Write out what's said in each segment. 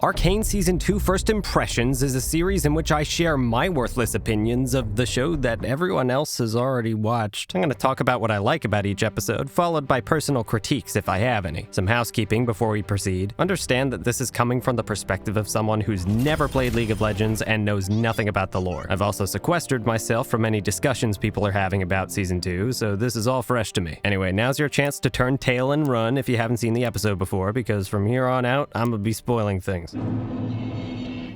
Arcane Season 2 First Impressions is a series in which I share my worthless opinions of the show that everyone else has already watched. I'm going to talk about what I like about each episode, followed by personal critiques if I have any. Some housekeeping before we proceed. Understand that this is coming from the perspective of someone who's never played League of Legends and knows nothing about the lore. I've also sequestered myself from any discussions people are having about Season 2, so this is all fresh to me. Anyway, now's your chance to turn tail and run if you haven't seen the episode before, because from here on out, I'm gonna be spoiling things.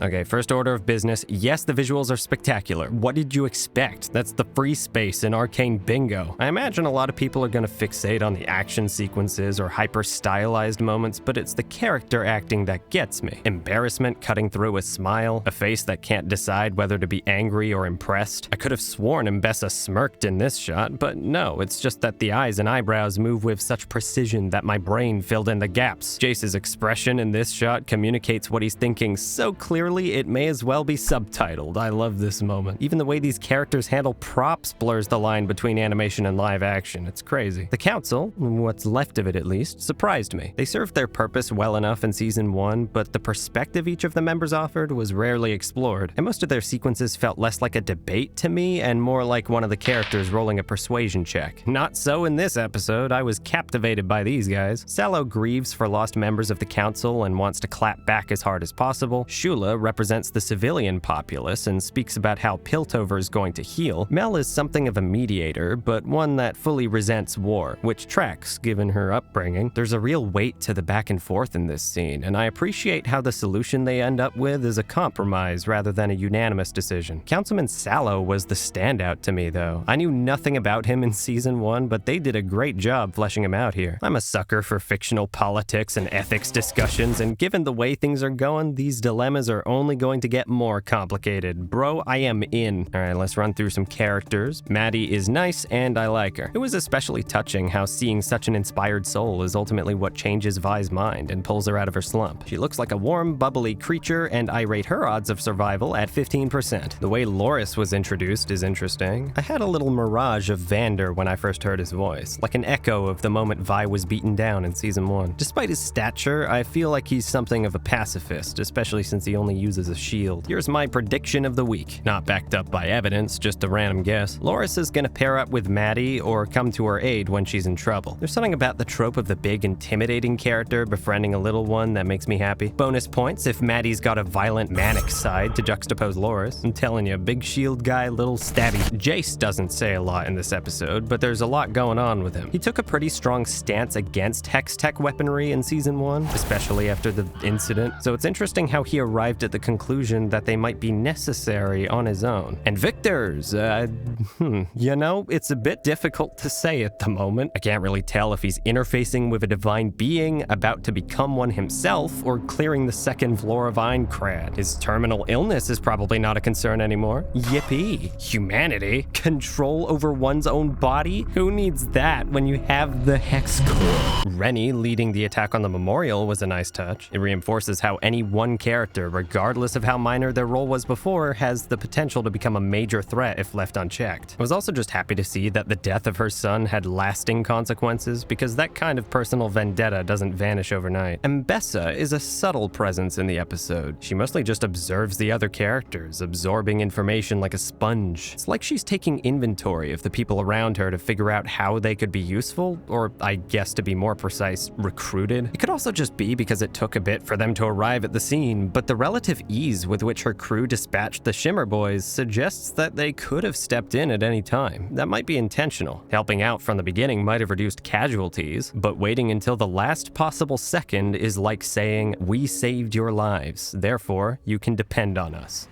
Okay, first order of business. Yes, the visuals are spectacular. What did you expect? That's the free space in Arcane bingo. I imagine a lot of people are going to fixate on the action sequences or hyper-stylized moments, but it's the character acting that gets me. Embarrassment cutting through a smile, a face that can't decide whether to be angry or impressed. I could have sworn Mbessa smirked in this shot, but no, it's just that the eyes and eyebrows move with such precision that my brain filled in the gaps. Jace's expression in this shot communicates what he's thinking so clearly it may as well be subtitled. I love this moment. Even the way these characters handle props blurs the line between animation and live action. It's crazy. The Council, what's left of it at least, surprised me. They served their purpose well enough in Season 1, but the perspective each of the members offered was rarely explored, and most of their sequences felt less like a debate to me and more like one of the characters rolling a persuasion check. Not so in this episode. I was captivated by these guys. Sallow grieves for lost members of the Council and wants to clap back as hard as possible. Shula represents the civilian populace and speaks about how Piltover is going to heal. Mel is something of a mediator, but one that fully resents war, which tracks given her upbringing. There's a real weight to the back and forth in this scene, and I appreciate how the solution they end up with is a compromise rather than a unanimous decision. Councilman Sallow was the standout to me, though. I knew nothing about him in Season 1, but they did a great job fleshing him out here. I'm a sucker for fictional politics and ethics discussions, and given the way things are going, these dilemmas are only going to get more complicated. Bro, I am in. Alright, let's run through some characters. Maddie is nice, and I like her. It was especially touching how seeing such an inspired soul is ultimately what changes Vi's mind and pulls her out of her slump. She looks like a warm, bubbly creature, and I rate her odds of survival at 15%. The way Loris was introduced is interesting. I had a little mirage of Vander when I first heard his voice, like an echo of the moment Vi was beaten down in Season 1. Despite his stature, I feel like he's something of a pacifist, especially since he only uses a shield. Here's my prediction of the week. Not backed up by evidence, just a random guess. Loris is gonna pair up with Maddie or come to her aid when she's in trouble. There's something about the trope of the big, intimidating character befriending a little one that makes me happy. Bonus points if Maddie's got a violent, manic side to juxtapose Loris. I'm telling you, big shield guy, little stabby. Jace doesn't say a lot in this episode, but there's a lot going on with him. He took a pretty strong stance against Hex Tech weaponry in Season 1, especially after the incident, so it's interesting how he arrived at the conclusion that they might be necessary on his own. And Victor's, you know, it's a bit difficult to say at the moment. I can't really tell if he's interfacing with a divine being, about to become one himself, or clearing the second floor of Aincrad. His terminal illness is probably not a concern anymore. Yippee. Humanity? Control over one's own body? Who needs that when you have the Hex Core? Rennie leading the attack on the memorial was a nice touch. It reinforces how any one character, regardless of how minor their role was before, has the potential to become a major threat if left unchecked. I was also just happy to see that the death of her son had lasting consequences, because that kind of personal vendetta doesn't vanish overnight. Mbessa is a subtle presence in the episode. She mostly just observes the other characters, absorbing information like a sponge. It's like she's taking inventory of the people around her to figure out how they could be useful, or I guess to be more precise, recruited. It could also just be because it took a bit for them to arrive at the scene, but the relative ease with which her crew dispatched the Shimmer Boys suggests that they could have stepped in at any time. That might be intentional. Helping out from the beginning might have reduced casualties, but waiting until the last possible second is like saying, "We saved your lives, therefore you can depend on us."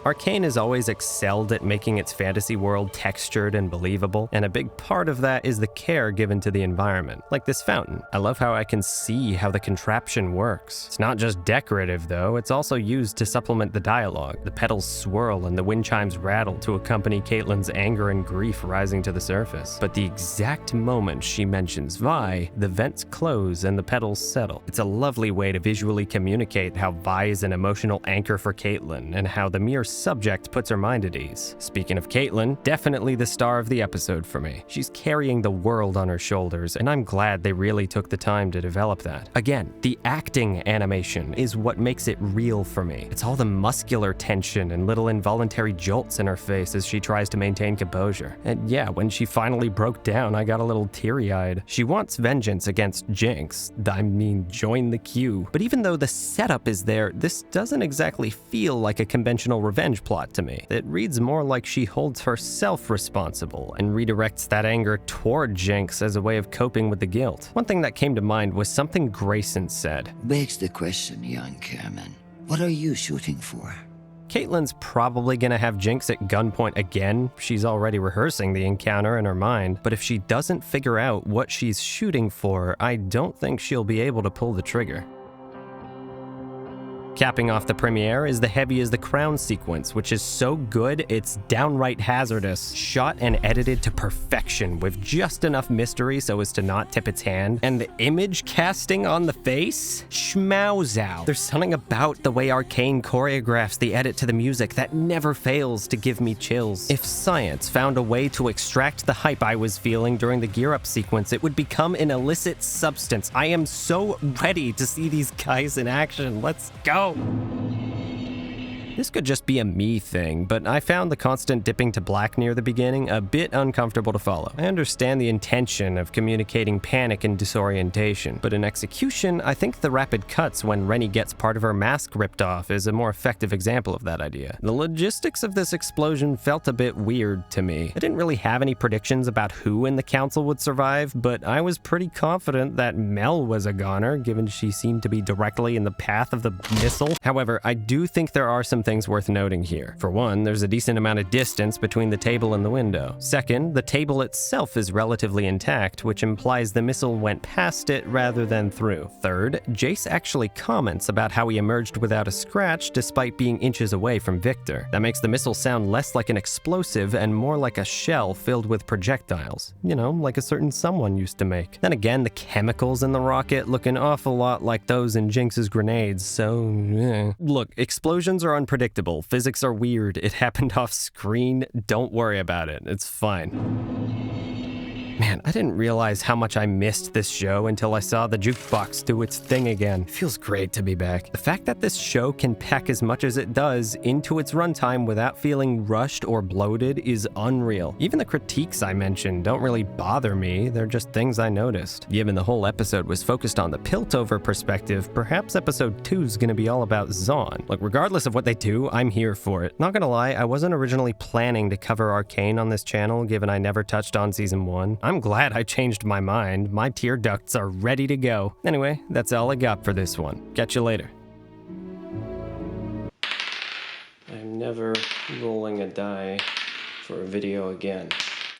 Arcane has always excelled at making its fantasy world textured and believable, and a big part of that is the care given to the environment. Like this fountain. I love how I can see how the contraption works. It's not just decorative though, it's also used to supplement the dialogue. The petals swirl and the wind chimes rattle to accompany Caitlyn's anger and grief rising to the surface. But the exact moment she mentions Vi, the vents close and the petals settle. It's a lovely way to visually communicate how Vi is an emotional anchor for Caitlyn, and how the mere subject puts her mind at ease. Speaking of Caitlin, definitely the star of the episode for me. She's carrying the world on her shoulders, and I'm glad they really took the time to develop that. Again, the acting animation is what makes it real for me. It's all the muscular tension and little involuntary jolts in her face as she tries to maintain composure. And yeah, when she finally broke down, I got a little teary-eyed. She wants vengeance against Jinx. I mean, join the queue. But even though the setup is there, this doesn't exactly feel like a conventional revenge plot to me. It reads more like she holds herself responsible and redirects that anger toward Jinx as a way of coping with the guilt. One thing that came to mind was something Grayson said. Begs the question, young Chairman. What are you shooting for? Caitlin's probably gonna have Jinx at gunpoint again. She's already rehearsing the encounter in her mind, but if she doesn't figure out what she's shooting for, I don't think she'll be able to pull the trigger. Capping off the premiere is the Heavy as the Crown sequence, which is so good it's downright hazardous. Shot and edited to perfection with just enough mystery so as to not tip its hand. And the image casting on the face? Schmauzow. There's something about the way Arcane choreographs the edit to the music that never fails to give me chills. If science found a way to extract the hype I was feeling during the gear up sequence, it would become an illicit substance. I am so ready to see these guys in action. Let's go. This could just be a me thing, but I found the constant dipping to black near the beginning a bit uncomfortable to follow. I understand the intention of communicating panic and disorientation, but in execution, I think the rapid cuts when Rennie gets part of her mask ripped off is a more effective example of that idea. The logistics of this explosion felt a bit weird to me. I didn't really have any predictions about who in the council would survive, but I was pretty confident that Mel was a goner, given she seemed to be directly in the path of the missile. However, I do think there are some things worth noting here. For one, there's a decent amount of distance between the table and the window. Second, the table itself is relatively intact, which implies the missile went past it rather than through. Third, Jace actually comments about how he emerged without a scratch despite being inches away from Victor. That makes the missile sound less like an explosive and more like a shell filled with projectiles. You know, like a certain someone used to make. Then again, the chemicals in the rocket look an awful lot like those in Jinx's grenades, so Look, explosions are unpredictable. Physics are weird. It happened off screen. Don't worry about it. It's fine. Man, I didn't realize how much I missed this show until I saw the jukebox do its thing again. It feels great to be back. The fact that this show can pack as much as it does into its runtime without feeling rushed or bloated is unreal. Even the critiques I mentioned don't really bother me, they're just things I noticed. Given the whole episode was focused on the Piltover perspective, perhaps episode 2 is gonna be all about Zaun. Look, regardless of what they do, I'm here for it. Not gonna lie, I wasn't originally planning to cover Arcane on this channel, given I never touched on season 1. I'm glad I changed my mind. My tear ducts are ready to go. Anyway, that's all I got for this one. Catch you later. I'm never rolling a die for a video again.